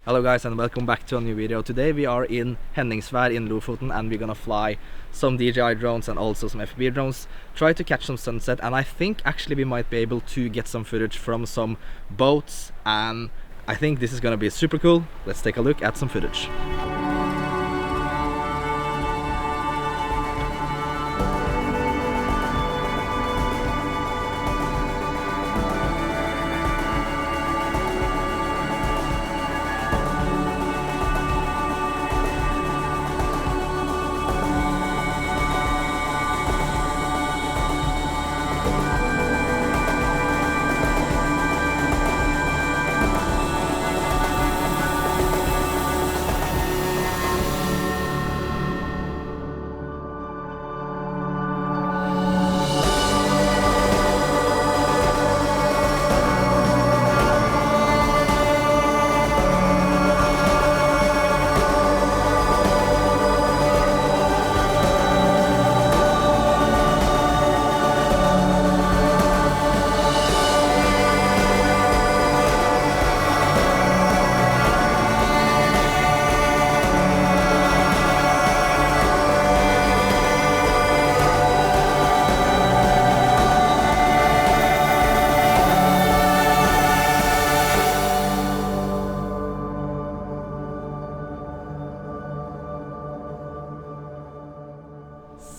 Hello guys and welcome back to a new video. Today we are in Henningsvær in Lofoten and we're gonna fly some DJI drones and also some FPV drones, try to catch some sunset, and I think actually we might be able to get some footage from some boats, and I think this is gonna be super cool. Let's take a look at some footage.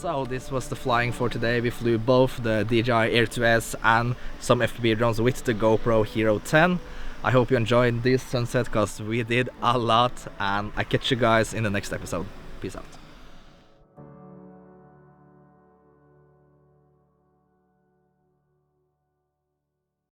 So this was the flying for today. We flew both the DJI Air 2S and some FPV drones with the GoPro Hero 10. I hope you enjoyed this sunset because we did a lot, and I catch you guys in the next episode. Peace out.